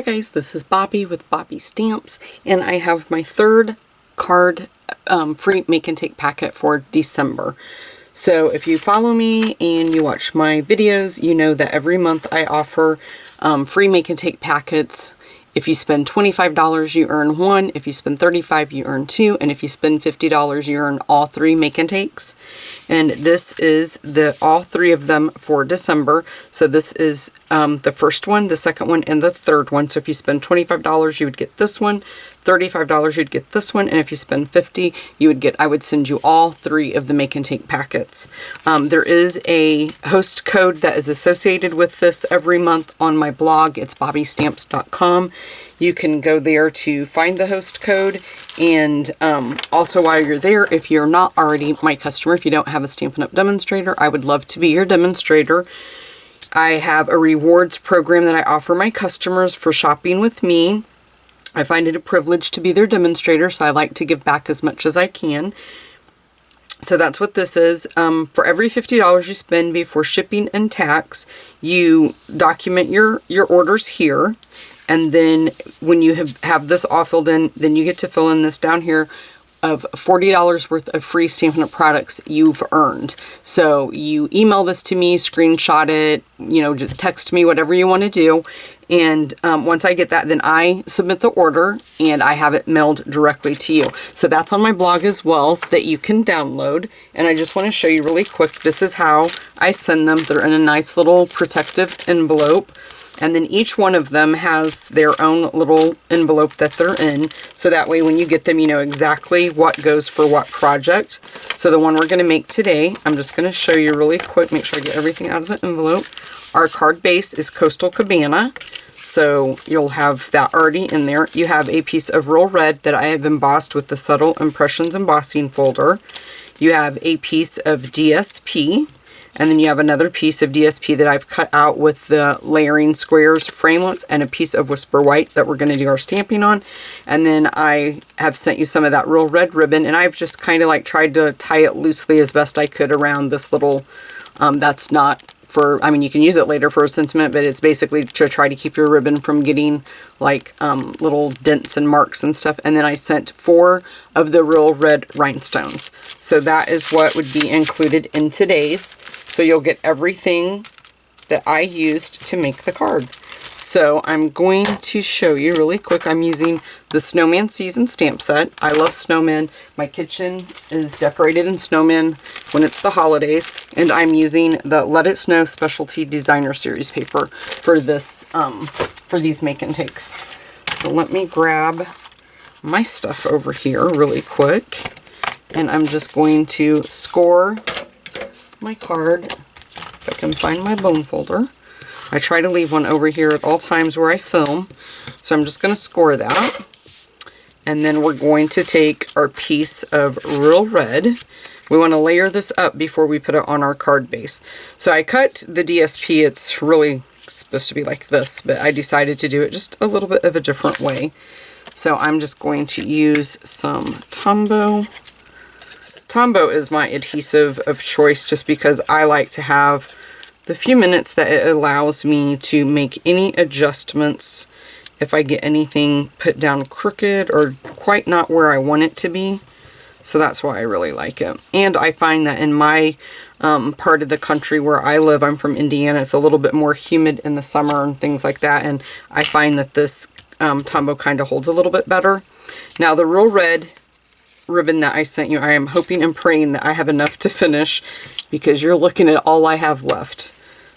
Hi guys, this is Bobby with Bobby Stamps, and I have my third card free make and take packet for December. So if you follow me and you watch my videos, you know that every month I offer free make and take packets. If you spend $25, you earn one. If you spend $35, you earn two. And if you spend $50, you earn all three make and takes. And this is all three of them for December. So this is the first one, the second one, and the third one. So if you spend $25, you would get this one. $35, you'd get this one. And if you spend $50, you would get, I would send you all three of the make and take packets. There is a host code that is associated with this every month on my blog. It's bobbystamps.com. You can go there to find the host code, and also while you're there, if you're not already my customer, if you don't have a Stampin' Up! Demonstrator, I would love to be your demonstrator. I have a rewards program that I offer my customers for shopping with me. I find it a privilege to be their demonstrator, so I like to give back as much as I can. So that's what this is. For every $50 you spend before shipping and tax, you document your orders here. And then when you have this all filled in, then you get to fill in this down here of $40 worth of free Stampin' Up! Products you've earned. So you email this to me, screenshot it, you know, just text me, whatever you want to do. And once I get that, then I submit the order and I have it mailed directly to you. So that's on my blog as well that you can download. And I just want to show you really quick, this is how I send them. They're in a nice little protective envelope. And then each one of them has their own little envelope that they're in. So that way when you get them, you know exactly what goes for what project. So the one we're going to make today, I'm just going to show you really quick, make sure I get everything out of the envelope. Our card base is Coastal Cabana. So you'll have that already in there. You have a piece of Real Red that I have embossed with the Subtle Impressions embossing folder. You have a piece of DSP. And then you have another piece of DSP that I've cut out with the layering squares framelits and a piece of Whisper White that we're going to do our stamping on. And then I have sent you some of that Real Red ribbon, and I've just kind of like tried to tie it loosely as best I could around this little, that's not for, I mean, you can use it later for a sentiment, but it's basically to try to keep your ribbon from getting like little dents and marks and stuff. And then I sent 4 of the Real Red rhinestones. So that is what would be included in today's. So you'll get everything that I used to make the card. So I'm going to show you really quick. I'm using the Snowman Season Stamp Set. I love snowmen. My kitchen is decorated in snowmen when it's the holidays. And I'm using the Let It Snow Specialty Designer Series paper for this, for these make and takes. So let me grab my stuff over here really quick. And I'm just going to score my card, if I can find my bone folder. I try to leave one over here at all times where I film, so I'm just going to score that. And then we're going to take our piece of Real Red. We want to layer this up before we put it on our card base. So I cut the DSP, it's really supposed to be like this, but I decided to do it just a little bit of a different way. So I'm just going to use some Tombow. Tombow is my adhesive of choice just because I like to have the few minutes that it allows me to make any adjustments if I get anything put down crooked or quite not where I want it to be. So that's why I really like it. And I find that in my part of the country where I live, I'm from Indiana, it's a little bit more humid in the summer and things like that. And I find that this Tombow kind of holds a little bit better. Now the Real Red ribbon that I sent you, I am hoping and praying that I have enough to finish because you're looking at all I have left.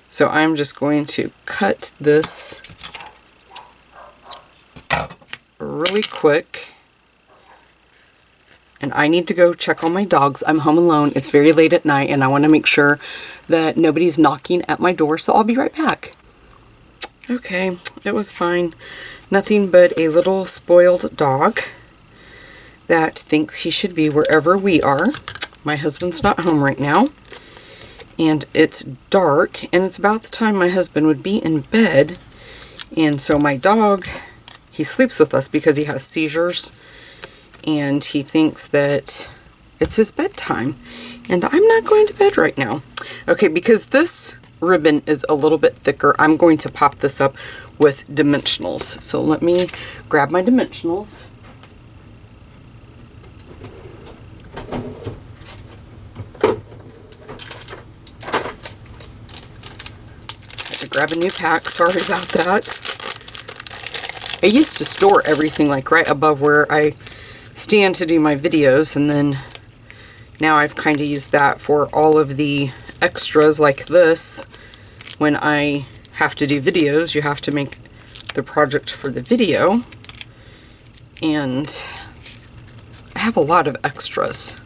So I'm just going to cut this really quick. And I need to go check on my dogs. I'm home alone. It's very late at night and I want to make sure that nobody's knocking at my door. So I'll be right back. Okay, it was fine. Nothing but a little spoiled dog that thinks he should be wherever we are. My husband's not home right now. And it's dark, and it's about the time my husband would be in bed. And so my dog, he sleeps with us because he has seizures. And he thinks that it's his bedtime. And I'm not going to bed right now. Okay, because this ribbon is a little bit thicker, I'm going to pop this up with dimensionals. So let me grab my dimensionals. Had to grab a new pack, sorry about that. I used to store everything like right above where I stand to do my videos, and then now I've kind of used that for all of the extras like this. When I have to do videos, you have to make the project for the video, and I have a lot of extras,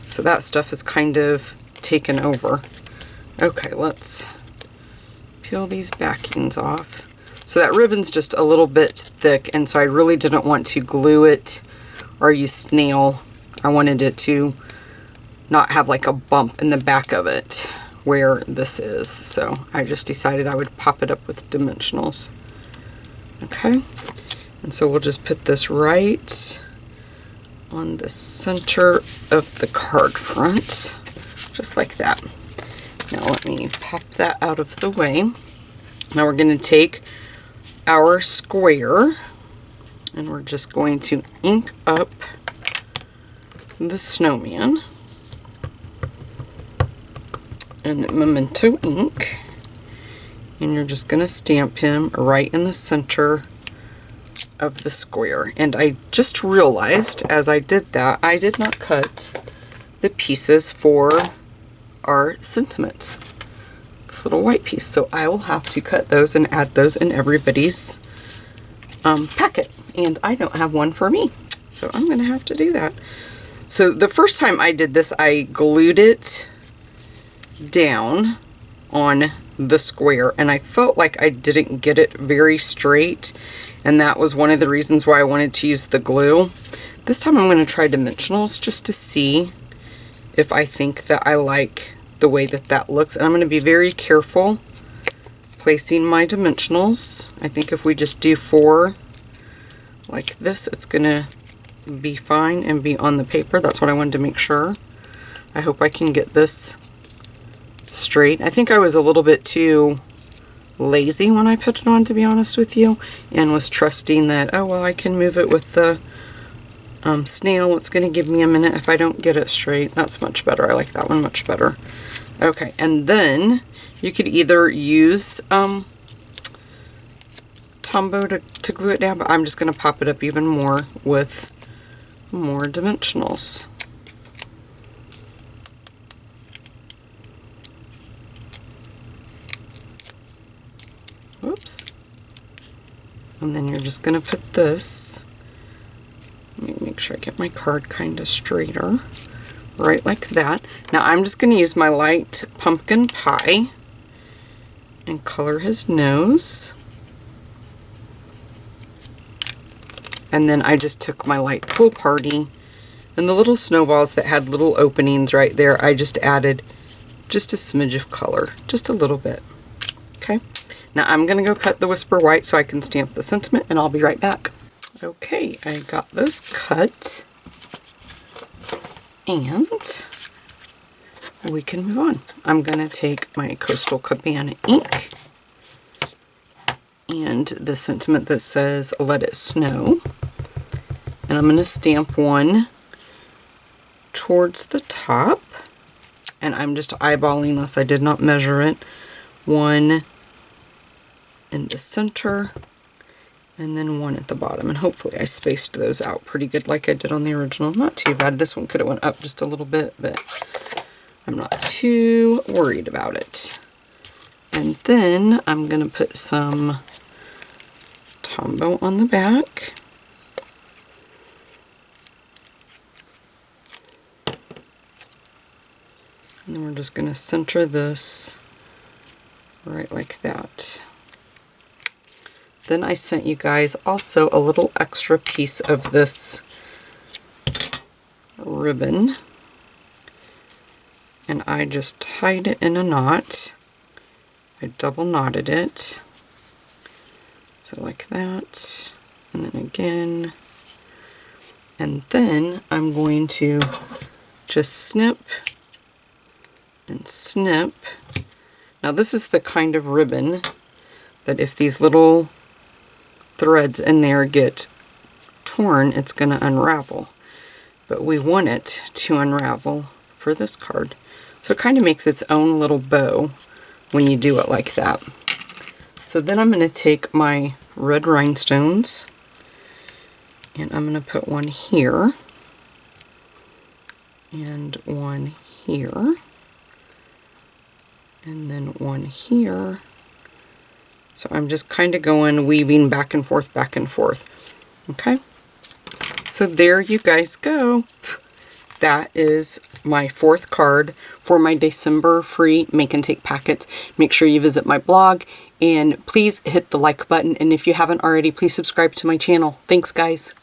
so that stuff is kind of taken over. Okay, let's peel these backings off. So that ribbon's just a little bit thick, and so I really didn't want to glue it or use snail. I wanted it to not have like a bump in the back of it where this is. So I just decided I would pop it up with dimensionals. Okay, and so we'll just put this right on the center of the card front, just like that. Now let me pop that out of the way. Now we're going to take our square and we're just going to ink up the snowman and Memento ink, and you're just going to stamp him right in the center of the square. And I just realized as I did that, I did not cut the pieces for our sentiment, this little white piece, so I will have to cut those and add those in everybody's packet, and I don't have one for me, so I'm gonna have to do that. So the first time I did this, I glued it down on the square, and I felt like I didn't get it very straight, and that was one of the reasons why I wanted to use the glue. This time I'm going to try dimensionals just to see if I think that I like the way that that looks, and I'm going to be very careful placing my dimensionals. I think if we just do 4 like this, it's going to be fine and be on the paper. That's what I wanted to make sure. I hope I can get this straight. I think I was a little bit too lazy when I put it on, to be honest with you, and was trusting that, oh well, I can move it with the snail. It's going to give me a minute if I don't get it straight. That's much better. I like that one much better. Okay, and then you could either use Tombow to glue it down, but I'm just going to pop it up even more with more dimensionals. Oops. And then you're just going to put this, let me make sure I get my card kind of straighter, right like that. Now I'm just going to use my light pumpkin pie and color his nose. And then I just took my light pool party, and the little snowballs that had little openings right there, I just added just a smidge of color, just a little bit. Okay. Now I'm going to go cut the Whisper White so I can stamp the sentiment, and I'll be right back. Okay, I got those cut, and we can move on. I'm going to take my Coastal Cabana ink and the sentiment that says "Let It Snow," and I'm going to stamp one towards the top, and I'm just eyeballing this. I did not measure it. One in the center, and then one at the bottom, and hopefully I spaced those out pretty good like I did on the original. Not too bad. This one could have went up just a little bit, but I'm not too worried about it. And then I'm going to put some Tombow on the back. And then we're just going to center this right like that. Then I sent you guys also a little extra piece of this ribbon, and I just tied it in a knot. I double knotted it, so like that, and then again, and then I'm going to just snip and snip. Now this is the kind of ribbon that if these little threads in there get torn, it's going to unravel. But we want it to unravel for this card. So it kind of makes its own little bow when you do it like that. So then I'm going to take my red rhinestones and I'm going to put one here and one here and then one here. So I'm just kind of going weaving back and forth, okay? So there you guys go. That is my 4th card for my December free make and take packets. Make sure you visit my blog and please hit the like button. And if you haven't already, please subscribe to my channel. Thanks, guys.